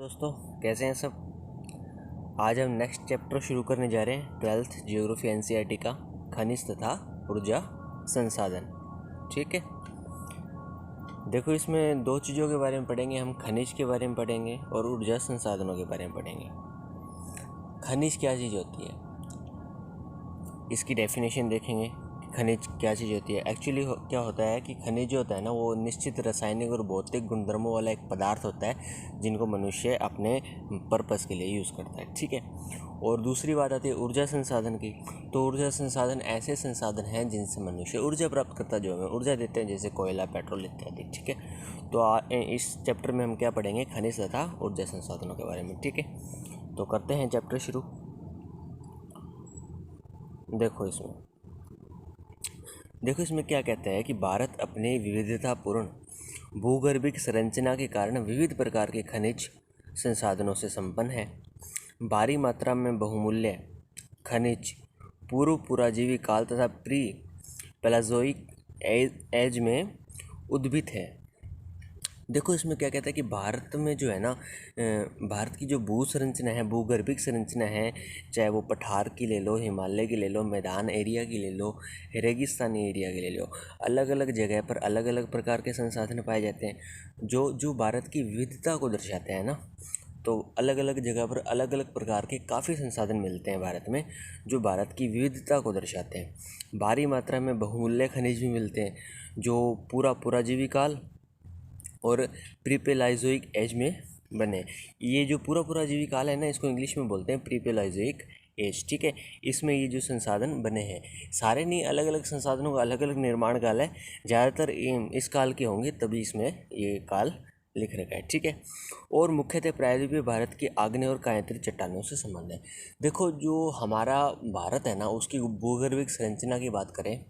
दोस्तों, कैसे हैं सब। आज हम नेक्स्ट चैप्टर शुरू करने जा रहे हैं 12th ज्योग्राफी एनसीईआरटी का, खनिज तथा ऊर्जा संसाधन। ठीक है, देखो इसमें दो चीज़ों के बारे में पढ़ेंगे हम, खनिज के बारे में पढ़ेंगे और ऊर्जा संसाधनों के बारे में पढ़ेंगे। खनिज क्या चीज़ होती है, इसकी डेफिनेशन देखेंगे। खनिज क्या चीज़ होती है। एक्चुअली क्या होता है कि खनिज जो होता है ना, वो निश्चित रासायनिक और भौतिक गुणधर्मों वाला एक पदार्थ होता है जिनको मनुष्य अपने पर्पस के लिए यूज़ करता है। ठीक है, और दूसरी बात आती है ऊर्जा संसाधन की। तो ऊर्जा संसाधन ऐसे संसाधन हैं जिनसे मनुष्य ऊर्जा प्राप्त करता है, जो हमें ऊर्जा देते हैं, जैसे कोयला, पेट्रोल इत्यादि। ठीक है, तो इस चैप्टर में हम क्या पढ़ेंगे, खनिज तथा ऊर्जा संसाधनों के बारे में। ठीक है, तो करते हैं चैप्टर शुरू। देखो इसमें क्या कहता है कि भारत अपने विविधतापूर्ण भूगर्भिक संरचना के कारण विविध प्रकार के खनिज संसाधनों से संपन्न है। भारी मात्रा में बहुमूल्य खनिज पूर्व पुराजीवी काल तथा प्री पैलाजोइक एज में उद्भित है। देखो इसमें क्या कहता है कि भारत में जो है ना, भारत की जो भू संरचना है, भूगर्भिक संरचना है, चाहे वो पठार की ले लो, हिमालय की ले लो, मैदान एरिया की ले लो, रेगिस्तानी एरिया की ले लो, अलग अलग जगह पर अलग अलग प्रकार के संसाधन पाए जाते हैं जो जो भारत की विविधता को दर्शाते हैं ना। तो अलग अलग जगह पर अलग अलग प्रकार के काफ़ी संसाधन मिलते हैं भारत में, जो भारत की विविधता को दर्शाते हैं। भारी मात्रा में बहुमूल्य खनिज भी मिलते हैं जो पुराजीवी काल और प्रीपेलाइजोइक एज में बने। ये जो पुराजीवी काल है ना, इसको इंग्लिश में बोलते हैं प्रीपेलाइजोइक एज। ठीक है, इसमें ये जो संसाधन बने हैं, सारे नहीं, अलग अलग संसाधनों का अलग अलग निर्माण काल है, ज़्यादातर इस काल के होंगे, तभी इसमें ये काल लिख रखा है। ठीक है, और मुख्यतः प्रायद्वीपीय भारत की आग्नेय और कायंत्री चट्टानों से संबंध है। देखो जो हमारा भारत है ना, उसकी भूगर्भिक संरचना की बात करें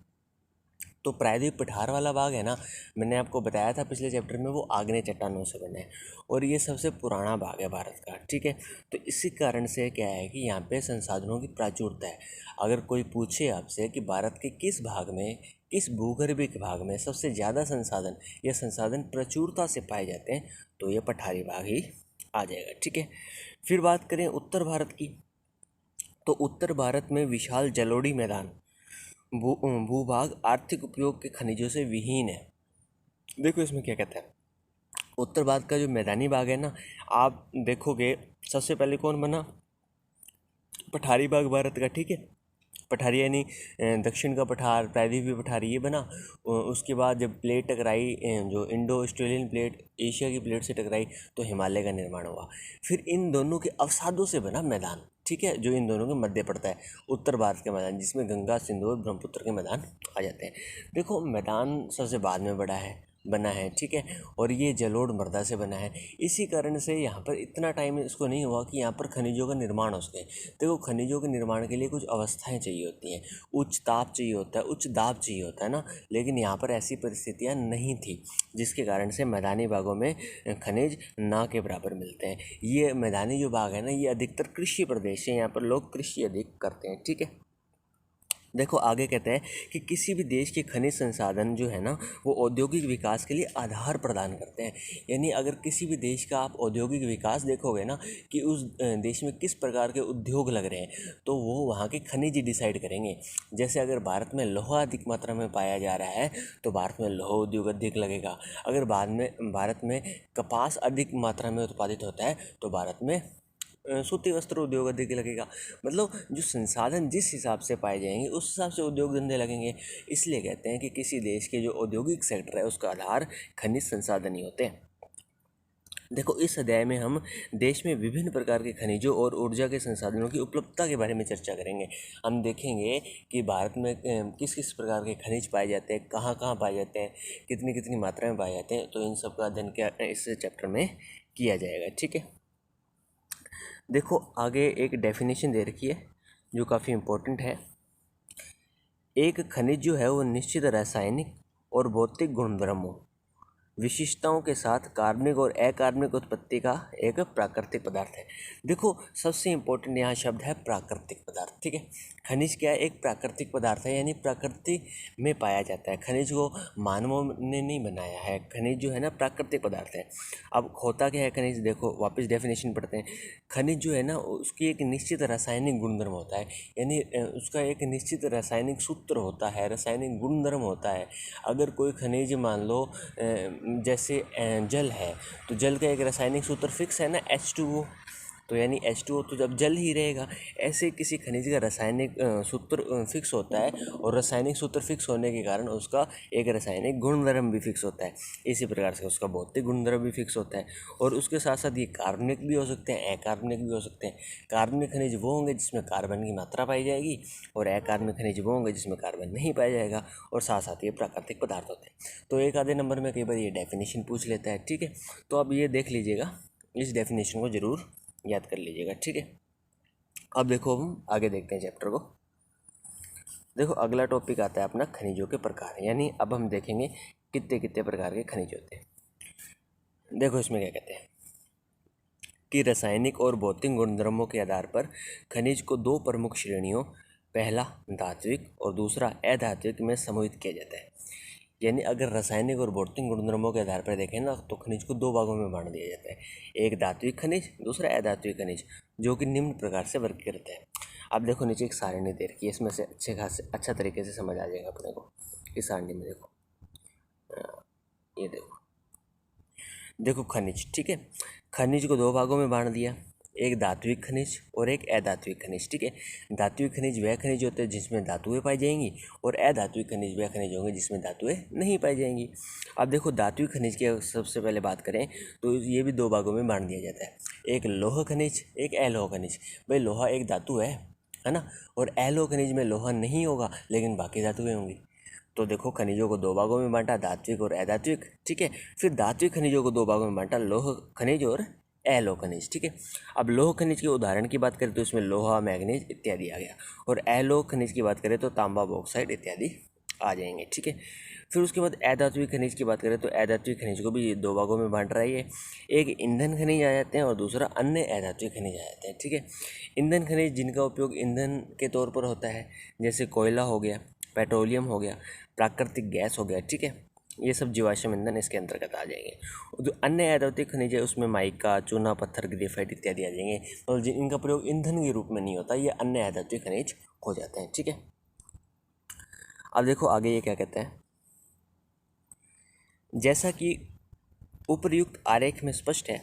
तो प्रायद्वीप पठार वाला भाग है ना, मैंने आपको बताया था पिछले चैप्टर में, वो आग्नेय चट्टानों से बने हैं और ये सबसे पुराना भाग है भारत का। ठीक है, तो इसी कारण से क्या है कि यहाँ पे संसाधनों की प्राचुरता है। अगर कोई पूछे आपसे कि भारत के किस भाग में, किस भूगर्भिक भाग में सबसे ज़्यादा संसाधन या संसाधन प्रचुरता से पाए जाते हैं, तो ये पठारी भाग ही आ जाएगा। ठीक है, फिर बात करें उत्तर भारत की, तो उत्तर भारत में विशाल जलोढ़ी मैदान भूभाग आर्थिक उपयोग के खनिजों से विहीन है। देखो इसमें क्या कहता है, उत्तर भारत का जो मैदानी भाग है ना, आप देखोगे सबसे पहले कौन बना, पठारी भाग भारत का। ठीक है, पठारी यानी दक्षिण का पठार, प्रायद्वीपीय पठार, ये बना। उसके बाद जब प्लेट टकराई, जो इंडो ऑस्ट्रेलियन प्लेट एशिया की प्लेट से टकराई, तो हिमालय का निर्माण हुआ। फिर इन दोनों के अवसादों से बना मैदान। ठीक है, जो इन दोनों के मध्य पड़ता है, उत्तर भारत के मैदान, जिसमें गंगा, सिंधु और ब्रह्मपुत्र के मैदान आ जाते हैं। देखो मैदान सबसे बाद में बना है। ठीक है, और ये जलोढ़ मृदा से बना है। इसी कारण से यहाँ पर इतना टाइम इसको नहीं हुआ कि यहाँ पर खनिजों का निर्माण हो सके। देखो खनिजों के निर्माण के लिए कुछ अवस्थाएं चाहिए होती हैं, उच्च ताप चाहिए होता है, उच्च दाब चाहिए होता है ना, लेकिन यहाँ पर ऐसी परिस्थितियाँ नहीं थी, जिसके कारण से मैदानी भागों में खनिज ना के बराबर मिलते हैं। ये मैदानी जो भाग है ना, ये अधिकतर कृषि प्रदेश है, यहाँ पर लोग कृषि अधिक करते हैं। ठीक है, देखो आगे कहते हैं कि किसी भी देश के खनिज संसाधन जो है ना, वो औद्योगिक विकास के लिए आधार प्रदान करते हैं। यानी अगर किसी भी देश का आप औद्योगिक विकास देखोगे ना, कि उस देश में किस प्रकार के उद्योग लग रहे हैं, तो वो वहाँ के खनिज डिसाइड करेंगे। जैसे अगर भारत में लोहा अधिक मात्रा में पाया जा रहा है, तो भारत में लोहा उद्योग अधिक लगेगा। अगर भारत में कपास अधिक मात्रा में उत्पादित होता है, तो भारत में सूती वस्त्र उद्योग अधिक लगेगा। मतलब जो संसाधन जिस हिसाब से पाए जाएंगे, उस हिसाब से उद्योग धंधे लगेंगे। इसलिए कहते हैं कि किसी देश के जो औद्योगिक सेक्टर है, उसका आधार खनिज संसाधन ही होते हैं। देखो इस अध्याय में हम देश में विभिन्न प्रकार के खनिजों और ऊर्जा के संसाधनों की उपलब्धता के बारे में चर्चा करेंगे। हम देखेंगे कि भारत में किस किस प्रकार के खनिज पाए जाते हैं, कहाँ कहाँ पाए जाते हैं, कितनी कितनी मात्रा में पाए जाते हैं, तो इन सब का अध्ययन क्या इस चैप्टर में किया जाएगा। ठीक है, देखो आगे एक डेफिनेशन दे रखी है जो काफ़ी इम्पोर्टेंट है। एक खनिज जो है वो निश्चित रासायनिक और भौतिक गुणधर्मों विशिष्टताओं के साथ कार्बनिक और अकार्बनिक उत्पत्ति का एक प्राकृतिक पदार्थ है। देखो सबसे इम्पोर्टेंट यहाँ शब्द है प्राकृतिक पदार्थ, ठीक है। खनिज क्या है, एक प्राकृतिक पदार्थ है, यानी प्रकृति में पाया जाता है। खनिज को मानवों ने नहीं बनाया है, खनिज जो है ना प्राकृतिक पदार्थ है। अब होता क्या है खनिज, देखो वापस डेफिनेशन पढ़ते हैं। खनिज जो है ना उसकी एक निश्चित रासायनिक गुणधर्म होता है, यानी उसका एक निश्चित रासायनिक सूत्र होता है, रासायनिक गुणधर्म होता है। अगर कोई खनिज मान लो जैसे जल है, तो जल का एक रासायनिक सूत्र फिक्स है ना, H2O, तो यानी H2O तो जब जल ही रहेगा। ऐसे किसी खनिज का रासायनिक सूत्र फिक्स होता है, और रासायनिक सूत्र फिक्स होने के कारण उसका एक रासायनिक गुणधर्म भी फिक्स होता है। इसी प्रकार से उसका भौतिक गुणधर्म भी फिक्स होता है। और उसके साथ साथ ये कार्बनिक भी हो सकते हैं, अकार्बनिक भी हो सकते हैं। कार्बनिक खनिज वो होंगे जिसमें कार्बन की मात्रा पाई जाएगी, और अकार्बनिक खनिज वो होंगे जिसमें कार्बन नहीं पाया जाएगा, और साथ साथ ये प्राकृतिक पदार्थ होते हैं। तो एक आधे नंबर में कई बार ये डेफिनेशन पूछ लेता है, ठीक है। तो अब ये देख लीजिएगा, इस डेफिनेशन को ज़रूर याद कर लीजिएगा, ठीक है। अब देखो हम आगे देखते हैं चैप्टर को। देखो अगला टॉपिक आता है अपना खनिजों के प्रकार, यानी अब हम देखेंगे कितने कितने प्रकार के खनिज होते हैं। देखो इसमें क्या कहते हैं कि रासायनिक और भौतिक गुणधर्मों के आधार पर खनिज को दो प्रमुख श्रेणियों, पहला धात्विक और दूसरा अधात्विक में समूहित किया जाता है। यानी अगर रासायनिक और भौतिक गुणधर्मों के आधार पर देखें ना, तो खनिज को दो भागों में बांट दिया जाता है, एक धात्विक खनिज, दूसरा अधात्विक खनिज, जो कि निम्न प्रकार से वर्गीकृत है। अब देखो नीचे एक सारणी दे रखी है, इसमें से अच्छा तरीके से समझ आ जाएगा अपने को। इस सारणी में देखो, ये देखो खनिज, ठीक है। खनिज को दो भागों में बांट दिया, एक धात्विक खनिज और एक अधात्विक खनिज, ठीक है। धात्विक खनिज वह खनिज होते हैं जिसमें धातुएं पाई जाएंगी, और अधात्विक खनिज वह खनिज होंगे जिसमें धातुएं नहीं पाई जाएंगी। अब देखो धात्विक खनिज की सबसे पहले बात करें तो ये भी दो भागों में बांट दिया जाता है, एक लौह खनिज, एक अलोह खनिज। भाई लोहा एक धातु है ना, और अलोह खनिज में लोहा नहीं होगा लेकिन बाकी धातुएं होंगी। तो देखो खनिजों को दो भागों में बांटा, धात्विक और अधात्विक, ठीक है। फिर धात्विक खनिजों को दो भागों में बांटा, लौह खनिज और अलोह खनिज, ठीक है। अब लौह खनिज के उदाहरण की बात करें तो इसमें लोहा, मैग्नीज इत्यादि आ गया, और अलोह खनिज की बात करें तो तांबा, बॉक्साइट इत्यादि आ जाएंगे, ठीक है। फिर उसके बाद अधात्विक खनिज की बात करें तो अधात्विक खनिज को भी दो भागों में बांट रही है, एक ईंधन खनिज आ जाते हैं और दूसरा अन्य अधात्विक खनिज आ जाते हैं, ठीक है। ईंधन खनिज जिनका उपयोग ईंधन के तौर पर होता है, जैसे कोयला हो गया, पेट्रोलियम हो गया, प्राकृतिक गैस हो गया, ठीक है। ये सब जीवाश्म ईंधन इसके अंतर्गत आ जाएंगे। और जो अन्य अधात्विक खनिज है उसमें माइका, चूना पत्थर, ग्रेफाइट इत्यादि आ जाएंगे, और इनका प्रयोग ईंधन के रूप में नहीं होता, ये अन्य अधात्विक खनिज हो जाते हैं, ठीक है। अब देखो आगे ये क्या कहते हैं, जैसा कि उपर्युक्त आरेख में स्पष्ट है,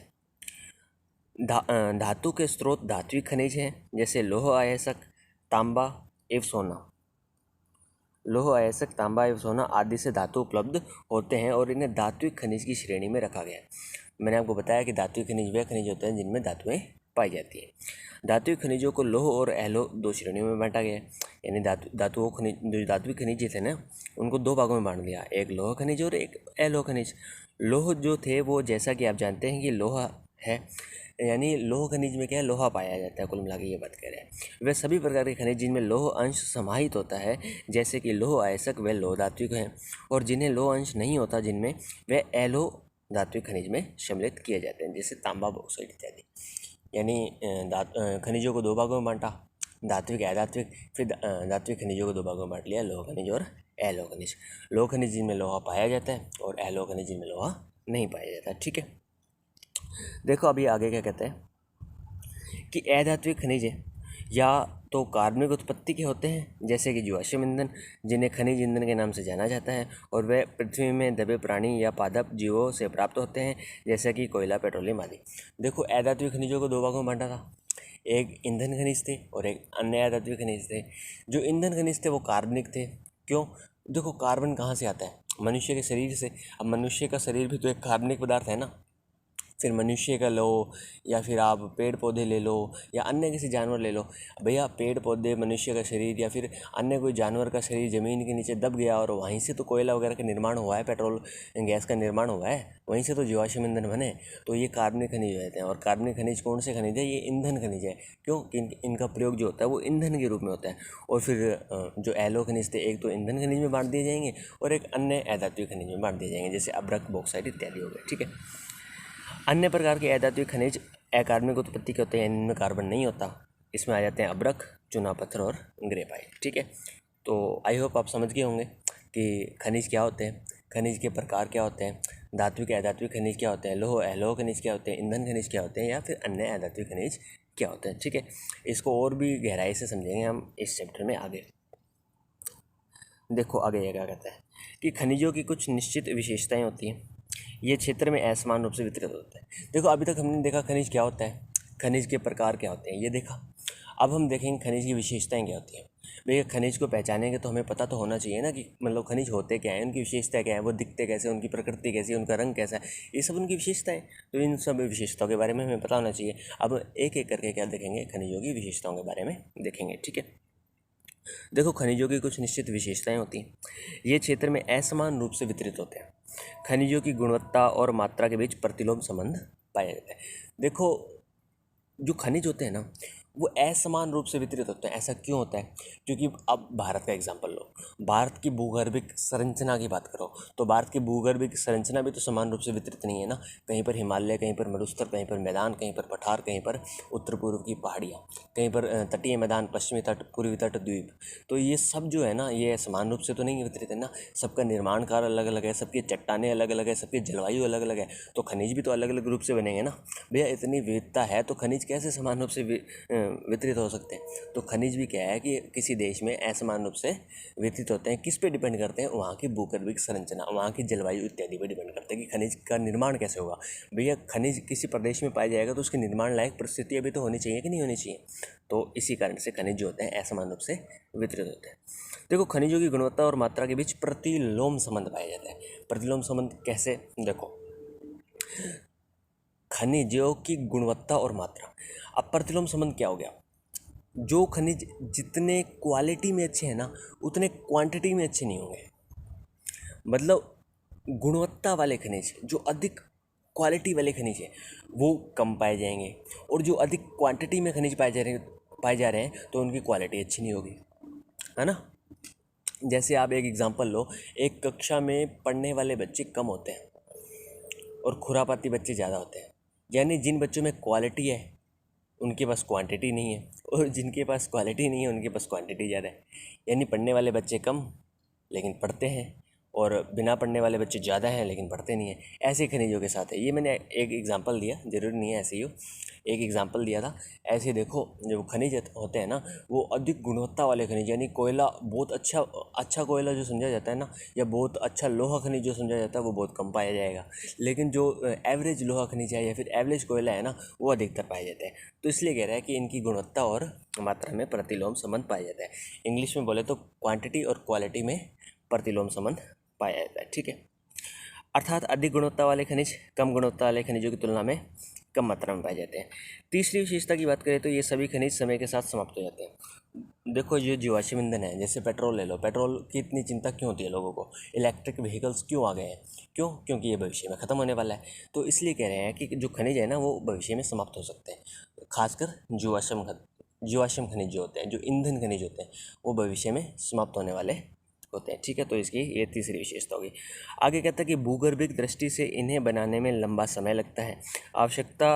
धातु के स्रोत धात्विक खनिज हैं, जैसे लौह अयस्क, तांबा एवं सोना। लौह अयस्क, तांबा एवं सोना आदि से धातु उपलब्ध होते हैं, और इन्हें धात्विक खनिज की श्रेणी में रखा गया है। मैंने आपको बताया कि धात्विक खनिज वे खनिज होते हैं जिनमें धातुएं पाई जाती हैं। धात्विक खनिजों को लौह और अलोह दो श्रेणियों में बांटा गया है, यानी धातुओं खनिज, जो धात्विक खनिज थे ना उनको दो भागों में बांट दिया, एक लौह खनिज और एक अलोह खनिज। लौह जो थे वो जैसा कि आप जानते हैं कि लोहा है, यानी लौह खनिज में क्या है, लोहा पाया जाता है, कुल मिला के ये बात कह रहे हैं। वे सभी प्रकार के खनिज जिनमें लौह अंश समाहित होता है, जैसे कि लौह अयस्क, वे लौह धात्विक हैं, और जिन्हें लौह अंश नहीं होता जिनमें वे अलोह धात्विक खनिज में सम्मिलित किए जाते हैं, जैसे तांबा, बॉक्साइट इत्यादि। यानी खनिजों को दो भागों में बांटा, धात्विक, अधात्विक। फिर धात्विक खनिजों को दो भागों में बांट लिया, लौह खनिज और अलोह खनिज। लौह खनिज जिनमें लोहा पाया जाता है, और अलोह खनिज जिनमें लोहा नहीं पाया जाता, ठीक है। देखो अभी आगे क्या कहते हैं कि अधात्विक खनिज है या तो कार्बनिक उत्पत्ति के होते हैं, जैसे कि जीवाश्म ईंधन, जिन्हें खनिज ईंधन के नाम से जाना जाता है, और वे पृथ्वी में दबे प्राणी या पादप जीवों से प्राप्त होते हैं, जैसे कि कोयला, पेट्रोलियम आदि। देखो अधात्विक खनिजों को दो भागों में बांटा था, एक ईंधन खनिज थे और एक अन्य अधात्विक खनिज थे। जो ईंधन खनिज थे वो कार्बनिक थे। क्यों? देखो कार्बन कहाँ से आता है? मनुष्य के शरीर से। अब मनुष्य का शरीर भी तो एक कार्बनिक पदार्थ है ना, फिर मनुष्य का लो या फिर आप पेड़ पौधे ले लो या अन्य किसी जानवर ले लो। भैया पेड़ पौधे, मनुष्य का शरीर या फिर अन्य कोई जानवर का शरीर ज़मीन के नीचे दब गया और वहीं से तो कोयला वगैरह का निर्माण हुआ है, पेट्रोल गैस का निर्माण हुआ है, वहीं से तो जीवाश्म ईंधन बने। तो ये कार्बनिक खनिज रहते हैं। और कार्बनिक खनिज कौन से खनिज है? ये ईंधन खनिज है। क्यों? इनका प्रयोग जो होता है वो ईंधन के रूप में होता है। और फिर जो एलो खनिज थे, एक तो ईंधन खनिज में बांट दिए जाएंगे और एक अन्य अधात्विक खनिज में बांट दिए जाएंगे, जैसे अब्रक, बॉक्साइट इत्यादि हो गए। ठीक है। अन्य प्रकार के अधात्विक खनिज अकार्बनिक उत्पत्ति के होते हैं, इनमें कार्बन नहीं होता। इसमें आ जाते हैं अब्रक, चूना पत्थर और ग्रेफाइट। ठीक है। तो आई होप आप समझ गए होंगे कि खनिज क्या होते हैं, खनिज के प्रकार क्या होते हैं, धात्विक अधात्विक खनिज क्या होते हैं, लोह अलोह खनिज क्या होते हैं, ईंधन खनिज क्या होते हैं, या फिर अन्य अधात्विक खनिज क्या होते हैं। ठीक है। इसको और भी गहराई से समझेंगे हम इस चैप्टर में आगे। देखो आगे ये क्या कहता है कि खनिजों की कुछ निश्चित विशेषताएं होती हैं। ये क्षेत्र में असमान रूप से वितरित होता है। देखो अभी तक हमने देखा खनिज क्या होता है, खनिज के प्रकार क्या होते हैं, ये देखा। अब हम देखेंगे खनिज की विशेषताएं क्या होती हैं। भैया खनिज को पहचानेंगे तो हमें पता तो होना चाहिए ना कि मतलब खनिज होते क्या हैं, उनकी विशेषता क्या है, वो दिखते कैसे, उनकी प्रकृति कैसी है, उनका रंग कैसा है, ये सब उनकी विशेषताएं। तो इन सब विशेषताओं के बारे में हमें पता होना चाहिए। अब एक एक करके क्या देखेंगे, खनिजों की विशेषताओं के बारे में देखेंगे। ठीक है। देखो खनिजों की कुछ निश्चित विशेषताएं होती हैं। ये क्षेत्र में असमान रूप से वितरित होते हैं। खनिजों की गुणवत्ता और मात्रा के बीच प्रतिलोम संबंध पाया जाता है। देखो जो खनिज होते हैं ना वो असमान रूप से वितरित होते हैं। ऐसा क्यों होता है? क्योंकि अब भारत का एग्जांपल लो, भारत की भूगर्भिक संरचना की बात करो तो भारत की भूगर्भिक संरचना भी तो समान रूप से वितरित नहीं है ना। कहीं पर हिमालय, कहीं पर मरुस्थल, कहीं पर मैदान, कहीं पर पठार, कहीं पर उत्तर पूर्व की पहाड़ियाँ, कहीं पर तटीय मैदान, पश्चिमी तट, पूर्वी तट, द्वीप। तो ये सब जो है ना ये समान रूप से तो नहीं वितरित है ना। सबका निर्माण कार्य अलग अलग है, सबकी चट्टानें अलग अलग है, सबकी जलवायु अलग अलग है, तो खनिज भी तो अलग अलग रूप से बनेंगे ना। भैया इतनी विविधता है तो खनिज कैसे समान रूप से वितरित हो सकते हैं? तो खनिज भी क्या है कि किसी देश में असमान रूप से वितरित होते हैं। किस पे डिपेंड करते हैं? वहाँ की भूगर्भिक संरचना, वहाँ की जलवायु इत्यादि पे डिपेंड करते हैं कि खनिज का निर्माण कैसे होगा। भैया खनिज किसी प्रदेश में पाया जाएगा तो उसके निर्माण लायक परिस्थितियाँ भी तो होनी चाहिए कि नहीं होनी चाहिए। तो इसी कारण से खनिज जो होते हैं असमान रूप से वितरित होते हैं। देखो खनिजों की गुणवत्ता और मात्रा के बीच प्रतिलोम संबंध पाया जाता है। प्रतिलोम संबंध कैसे? देखो खनिजों की गुणवत्ता और मात्रा। अब प्रतिलोम संबंध क्या हो गया? जो खनिज जितने क्वालिटी में अच्छे हैं ना उतने क्वांटिटी में अच्छे नहीं होंगे। मतलब गुणवत्ता वाले खनिज, जो अधिक क्वालिटी वाले खनिज है वो कम पाए जाएंगे, और जो अधिक क्वांटिटी में खनिज पाए जा रहे हैं तो उनकी क्वालिटी अच्छी नहीं होगी, है ना। जैसे आप एक एग्जांपल लो, एक कक्षा में पढ़ने वाले बच्चे कम होते हैं और खुरापाती बच्चे ज़्यादा होते हैं। यानी जिन बच्चों में क्वालिटी है उनके पास क्वांटिटी नहीं है, और जिनके पास क्वालिटी नहीं है उनके पास क्वांटिटी ज़्यादा है। यानी पढ़ने वाले बच्चे कम लेकिन पढ़ते हैं, और बिना पढ़ने वाले बच्चे ज़्यादा हैं लेकिन पढ़ते नहीं हैं। ऐसे खनिजों के साथ है। ये मैंने एक एग्जांपल दिया, ज़रूरी नहीं है ऐसे ही हो, एक एग्जांपल दिया था। ऐसे देखो जो खनिज होते हैं ना वो अधिक गुणवत्ता वाले खनिज, यानी कोयला बहुत अच्छा कोयला जो समझा जाता है ना, या बहुत अच्छा लोहा खनिज जो समझा जाता है वो बहुत कम पाया जाएगा। लेकिन जो एवरेज लोहा खनिज है या फिर एवरेज कोयला है ना वो अधिकतर पाए जाते हैं। तो इसलिए कह रहा है कि इनकी गुणवत्ता और मात्रा में प्रतिलोम संबंध पाया जाता है। इंग्लिश में बोले तो क्वांटिटी और क्वालिटी में प्रतिलोम संबंध पाया जाता है। ठीक है। अर्थात अधिक गुणवत्ता वाले खनिज कम गुणवत्ता वाले खनिजों की तुलना में कम मात्रा में पाए जाते हैं। तीसरी विशेषता की बात करें तो ये सभी खनिज समय के साथ समाप्त हो जाते हैं। देखो ये जीवाश्म ईंधन है, जैसे पेट्रोल ले लो, पेट्रोल की इतनी चिंता क्यों होती है लोगों को? इलेक्ट्रिक व्हीकल्स क्यों आ गए हैं? क्यों? क्योंकि ये भविष्य में ख़त्म होने वाला है। तो इसलिए कह रहे हैं कि जो खनिज है ना वो भविष्य में समाप्त हो सकते हैं। खासकर जीवाश्म खनिज जो होते हैं, जो ईंधन खनिज होते हैं, वो भविष्य में समाप्त होने वाले होते हैं। ठीक है। तो इसकी ये तीसरी विशेषता होगी। आगे कहता है कि भूगर्भिक दृष्टि से इन्हें बनाने में लंबा समय लगता है। आवश्यकता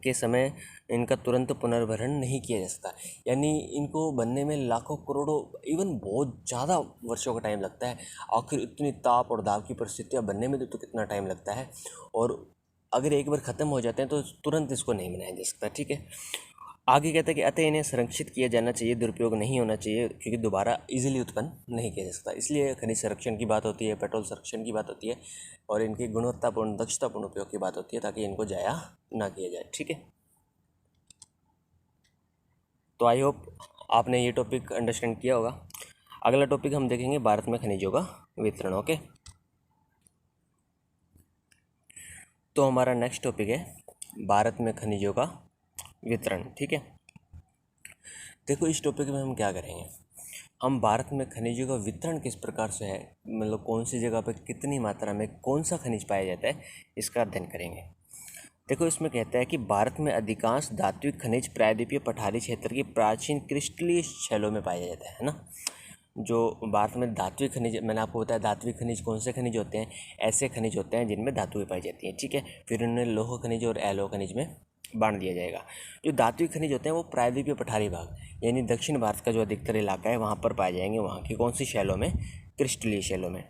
के समय इनका तुरंत पुनर्भरण नहीं किया जा सकता। यानी इनको बनने में लाखों करोड़ों, इवन बहुत ज़्यादा वर्षों का टाइम लगता है। आखिर इतनी ताप और दाब की परिस्थितियाँ बनने में तो कितना टाइम लगता है, और अगर एक बार ख़त्म हो जाते हैं तो तुरंत इसको नहीं बनाया जा सकता। ठीक है। आगे कहता है कि अतः इन्हें संरक्षित किया जाना चाहिए, दुरुपयोग नहीं होना चाहिए, क्योंकि दोबारा इजीली उत्पन्न नहीं किया जा सकता। इसलिए खनिज संरक्षण की बात होती है, पेट्रोल संरक्षण की बात होती है, और इनकी गुणवत्तापूर्ण दक्षतापूर्ण उपयोग की बात होती है, ताकि इनको जाया ना किया जाए। ठीक है। तो आई होप आपने ये टॉपिक अंडरस्टैंड किया होगा। अगला टॉपिक हम देखेंगे भारत में खनिजों का वितरण। ओके। तो हमारा नेक्स्ट टॉपिक है भारत में खनिजों का वितरण। ठीक है, देखो इस टॉपिक में हम क्या करेंगे, हम भारत में खनिजों का वितरण किस प्रकार से है, मतलब कौन सी जगह पर कितनी मात्रा में कौन सा खनिज पाया जाता है, इसका अध्ययन करेंगे। देखो इसमें कहता है कि भारत में अधिकांश धात्विक खनिज प्रायद्वीपीय पठारी क्षेत्र की प्राचीन क्रिस्टलीय शैलों में पाया जाता है ना। जो भारत में धात्विक खनिज, मैंने आपको बताया धात्विक खनिज कौन से खनिज होते हैं, ऐसे खनिज होते हैं जिनमें धातुएं पाई जाती हैं। ठीक है, फिर उन्हें लौह खनिज और अलोह खनिज में बांट दिया जाएगा। जो धात्विक खनिज होते हैं वो प्रायद्वीपीय पठारी भाग यानी दक्षिण भारत का जो अधिकतर इलाका है वहाँ पर पाए जाएंगे। वहाँ की कौन सी शैलों में, क्रिस्टलीय शैलों में।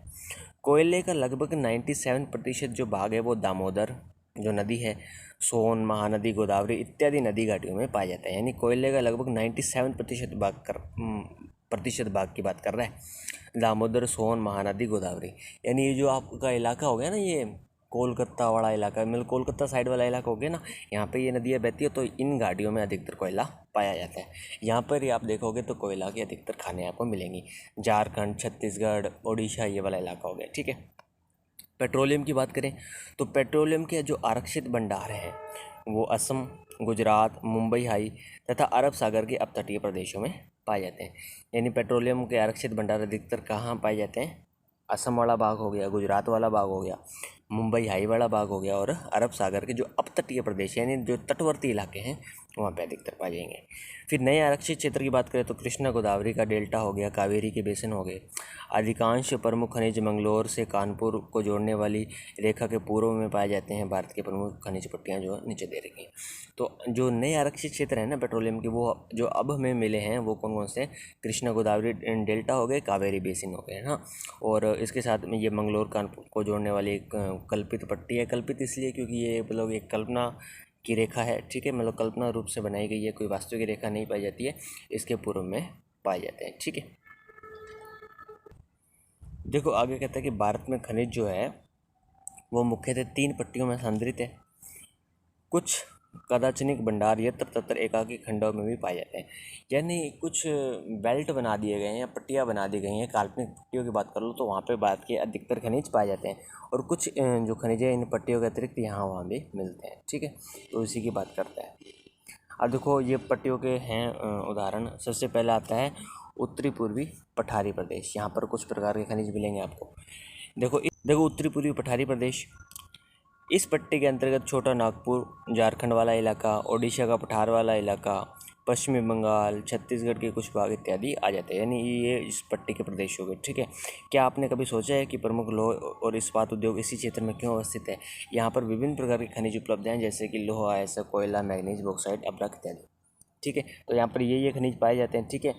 कोयले का लगभग 97% जो भाग है वो दामोदर जो नदी है, सोन, महानदी, गोदावरी इत्यादि नदी घाटियों में पाया जाता है। यानी कोयले का लगभग 97% प्रतिशत भाग की बात कर रहा है, दामोदर, सोन, महानदी, गोदावरी। यानी ये जो आपका इलाका हो गया ना, ये कोलकाता वाला इलाका, मतलब कोलकाता साइड वाला इलाका हो गया ना, यहाँ पे ये नदियाँ बहती है, तो इन घाटियों में अधिकतर कोयला पाया जाता है। यहाँ पर ही आप देखोगे तो कोयला की अधिकतर खानें आपको मिलेंगी। झारखंड, छत्तीसगढ़, उड़ीसा, ये वाला इलाका हो गया। ठीक है, पेट्रोलियम की बात करें तो पेट्रोलियम के जो आरक्षित भंडार हैं वो असम, गुजरात, मुंबई हाई तथा अरब सागर के अपतटीय प्रदेशों में पाए जाते हैं। यानी पेट्रोलियम के आरक्षित भंडार अधिकतर कहाँ पाए जाते हैं, असम वाला भाग हो गया, गुजरात वाला भाग हो गया, मुंबई हाई वाला भाग हो गया, और अरब सागर के जो अपतटीय प्रदेश यानी जो तटवर्ती इलाके हैं वहाँ पे अधिकतर पाए जाएंगे। फिर नए आरक्षित क्षेत्र की बात करें तो कृष्णा गोदावरी का डेल्टा हो गया, कावेरी के बेसिन हो गए। अधिकांश प्रमुख खनिज मंगलोर से कानपुर को जोड़ने वाली रेखा के पूर्व में पाए जाते हैं। भारत के प्रमुख खनिज पट्टियाँ जो नीचे दे रखी हैं। तो जो नए आरक्षित क्षेत्र हैं ना पेट्रोलियम के, वो जो अब हमें मिले हैं वो कौन कौन से, कृष्णा गोदावरी डेल्टा हो गए, कावेरी बेसिन हो गए ना, और इसके साथ में ये मंगलोर कानपुर को जोड़ने वाली एक कल्पित पट्टी है। कल्पित इसलिए क्योंकि ये मतलब एक कल्पना की रेखा है। ठीक है, मतलब कल्पना रूप से बनाई गई है, कोई वास्तविक रेखा नहीं पाई जाती है, इसके पूर्व में पाए जाते हैं। ठीक है, देखो आगे कहता है कि भारत में खनिज जो है वो मुख्यतः 3 पट्टियों में संदर्भित है। कुछ कदाचनिक भंडार यत्र तत्र एकाकी खंडों में भी पाए जाते हैं। यानी कुछ बेल्ट बना दिए गए हैं या पट्टियाँ बना दी गई हैं, काल्पनिक पट्टियों की बात कर लो तो वहाँ पे भारत के अधिकतर खनिज पाए जाते हैं, और कुछ जो खनिज है इन पट्टियों के अतिरिक्त यहाँ वहाँ भी मिलते हैं। ठीक है, तो इसी की बात करता है। अब देखो ये पट्टियों के हैं उदाहरण। सबसे पहले आता है उत्तरी पूर्वी पठारी प्रदेश। यहाँ पर कुछ प्रकार के खनिज मिलेंगे आपको। देखो उत्तरी पूर्वी पठारी प्रदेश, इस पट्टी के अंतर्गत छोटा नागपुर, झारखंड वाला इलाका, ओडिशा का पठार वाला इलाका, पश्चिमी बंगाल, छत्तीसगढ़ के कुछ भाग इत्यादि आ जाते हैं। यानी ये इस पट्टी के प्रदेश हो गए। ठीक है, क्या आपने कभी सोचा है कि प्रमुख लौह और इस्पात उद्योग इसी क्षेत्र में क्यों अवस्थित है? यहाँ पर विभिन्न प्रकार के खनिज उपलब्ध हैं, जैसे कि लोहा, आयस्क, कोयला, मैग्नीज, बॉक्साइट, अब्रक इत्यादि। ठीक है, तो यहाँ पर ये खनिज पाए जाते हैं। ठीक है,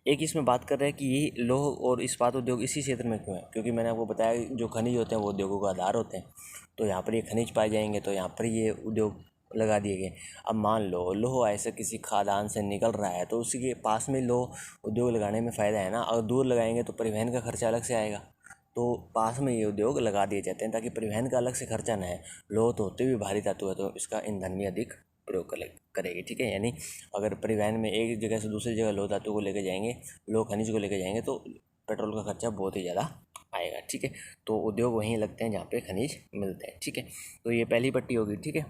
एक इसमें बात कर रहे हैं कि ये लौह और इस्पात उद्योग इसी क्षेत्र में क्यों है, क्योंकि मैंने आपको बताया जो खनिज होते हैं वो उद्योगों का आधार होते हैं। तो यहाँ पर ये खनिज पाए जाएंगे, तो यहाँ पर ये उद्योग लगा दिए गए। अब मान लो लोह ऐसे किसी खादान से निकल रहा है तो उसी के पास में लोह उद्योग लगाने में फ़ायदा है ना। अगर दूर लगाएंगे तो परिवहन का खर्चा अलग से आएगा, तो पास में ये उद्योग लगा दिए जाते हैं ताकि परिवहन का अलग से खर्चा ना है। लोह तो होते हुए भारी धातु है तो इसका ईंधन भी अधिक प्रयोग करेगी। ठीक है, यानी अगर परिवहन में एक जगह से दूसरी जगह लोह धातु को लेकर जाएंगे, लोह खनिज को लेकर जाएंगे तो पेट्रोल का खर्चा बहुत ही ज़्यादा आएगा। ठीक है, तो उद्योग वहीं लगते हैं जहाँ पे खनिज मिलते हैं। ठीक है, तो ये पहली पट्टी होगी। ठीक है,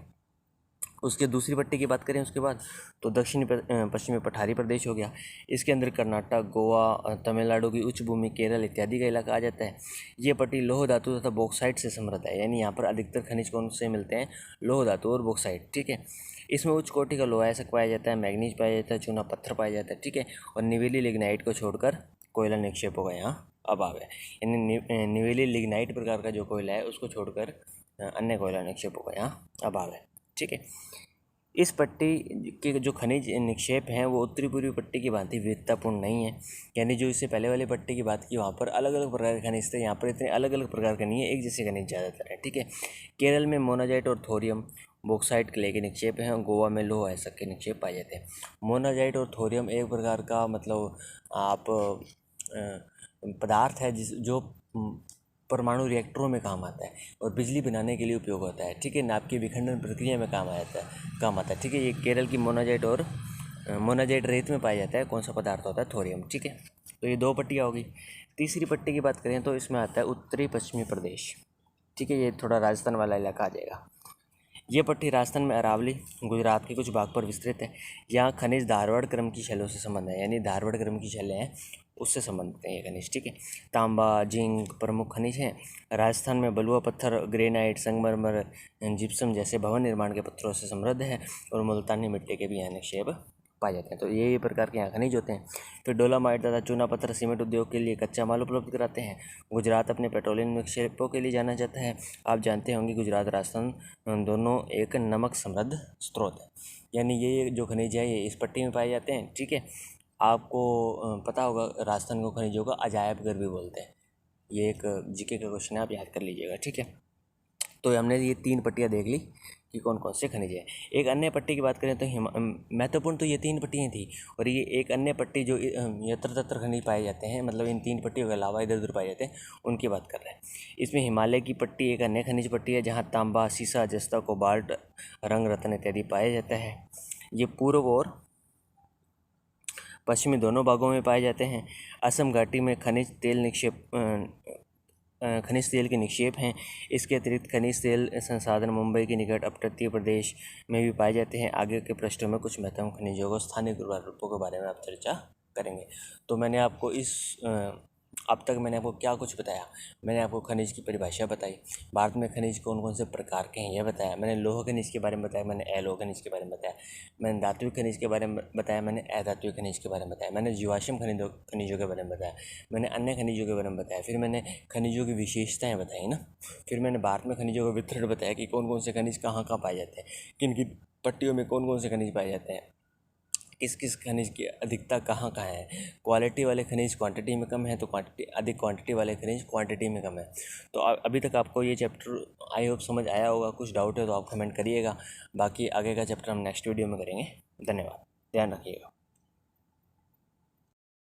उसके दूसरी पट्टी की बात करें उसके बाद तो दक्षिणी पश्चिमी पठारी प्रदेश हो गया। इसके अंदर कर्नाटक, गोवा, तमिलनाडु की उच्च भूमि, केरल इत्यादि का इलाका आ जाता है। ये पट्टी लोह धातु तथा बॉक्साइट से समृद्ध है। यानी यहाँ पर अधिकतर खनिज कौन से मिलते हैं, लोह धातु और बॉक्साइट। ठीक है, इसमें उच्च कोटि का लोहा ऐसा पाया जाता है, मैग्नीज पाया जाता है, चूना पत्थर पाया जाता है। ठीक है, और निवेली लिग्नाइट को छोड़कर कोयला निक्षेपों का यहाँ अभाव है। यानी निवेली लिग्नाइट प्रकार का जो कोयला है उसको छोड़कर अन्य कोयला निक्षेपों का यहाँ अभाव है। ठीक है, इस पट्टी के जो खनिज निक्षेप हैं वो उत्तरी पूर्वी पट्टी की भांति विविधतापूर्ण नहीं है। यानी जो इससे पहले वाली पट्टी की बात की वहाँ पर अलग अलग प्रकार के खनिज थे, यहाँ पर इतने अलग अलग प्रकार के नहीं है, एक जैसे खनिज ज़्यादातर है। ठीक है, केरल में मोनाजाइट और थोरियम बॉक्साइट क्ले के निक्षेप हैं, गोवा में लोह आयस्क के निक्षेप पाए जाते हैं। मोनाजाइट और थोरियम एक प्रकार का मतलब आप पदार्थ है जो परमाणु रिएक्टरों में काम आता है और बिजली बनाने के लिए उपयोग होता है। ठीक है, नाभिक की विखंडन प्रक्रिया में काम आता है। ठीक है, ये केरल की मोनाजाइट मोनाजाइट रेत में पाया जाता है। कौन सा पदार्थ होता है, थोरियम। ठीक है, तो ये 2 पट्टियाँ होगी। तीसरी पट्टी की बात करें तो इसमें आता है उत्तरी पश्चिमी प्रदेश। ठीक है, ये थोड़ा राजस्थान वाला इलाका आ जाएगा। ये पट्टी राजस्थान में अरावली गुजरात के कुछ भाग पर विस्तृत है। यहाँ खनिज धारवाड़ क्रम की शैलों से संबंध है, यानी धारवाड़ क्रम की शैलें हैं उससे संबंधित है ये खनिज। ठीक है, तांबा जिंक प्रमुख खनिज हैं। राजस्थान में बलुआ पत्थर, ग्रेनाइट, संगमरमर, जिप्सम जैसे भवन निर्माण के पत्थरों से समृद्ध है और मुल्तानी मिट्टी के भी यहाँ निक्षेप पाए जाते हैं। तो ये प्रकार के यहाँ खनिज होते हैं। फिर डोलामाइट तथा चूना पत्थर सीमेंट उद्योग के लिए कच्चा माल उपलब्ध कराते हैं। गुजरात अपने पेट्रोलियम निक्षेपों के लिए जाना जाता है। आप जानते होंगे गुजरात राजस्थान दोनों एक नमक समृद्ध स्रोत है, यानी ये जो खनिज है ये इस पट्टी में पाए जाते हैं। ठीक है, आपको पता होगा राजस्थान को खनिजों का अजायब घर भी बोलते हैं। ये एक जीके का क्वेश्चन है, आप याद कर लीजिएगा। ठीक है, तो हमने ये 3 पट्टियाँ देख ली कि कौन कौन से खनिज है। एक अन्य पट्टी की बात करें तो महत्वपूर्ण तो ये 3 पट्टियाँ थी, और ये एक अन्य पट्टी जो यत्र तत्र खनिज पाए जाते हैं, मतलब इन 3 पट्टियों के अलावा इधर उधर पाए जाते हैं, उनकी बात कर रहे हैं। इसमें हिमालय की पट्टी एक अन्य खनिज पट्टी है जहाँ तांबा, सीसा, जस्ता, कोबाल्ट, रंग रत्न इत्यादि पाया जाता है। ये पूर्व और पश्चिमी दोनों भागों में पाए जाते हैं। असम घाटी में खनिज तेल के निक्षेप हैं। इसके अतिरिक्त खनिज तेल संसाधन मुंबई के निकट अपतटीय प्रदेश में भी पाए जाते हैं। आगे के पृष्ठों में कुछ महत्वपूर्ण खनिजों को स्थानीय रूपों के बारे में आप चर्चा करेंगे। तो मैंने आपको अब तक मैंने आपको क्या कुछ बताया। मैंने आपको खनिज की परिभाषा बताई, भारत में खनिज कौन कौन से प्रकार के हैं यह बताया, मैंने लौह खनिज के बारे में बताया, मैंने अलोह खनिज के बारे में बताया, मैंने धात्विक खनिज के बारे में बताया, मैंने अधात्विक खनिज के बारे में बताया, मैंने जीवाश्म खनिजों के बारे में बताया, मैंने अन्य खनिजों के बारे में बताया, फिर मैंने खनिजों की विशेषताएँ बताई ना, फिर मैंने भारत में खनिजों का वितरण बताया कि कौन कौन से खनिज कहाँ कहाँ पाए जाते हैं, किन किन पट्टियों में कौन कौन से खनिज पाए जाते हैं, किस किस खनिज की अधिकता कहाँ कहाँ है। क्वालिटी वाले खनिज क्वांटिटी में कम है तो क्वांटिटी वाले खनिज क्वांटिटी में कम है। तो अभी तक आपको ये चैप्टर आई होप समझ आया होगा। कुछ डाउट है तो आप कमेंट करिएगा। बाकी आगे का चैप्टर हम नेक्स्ट वीडियो में करेंगे। धन्यवाद, ध्यान रखिएगा।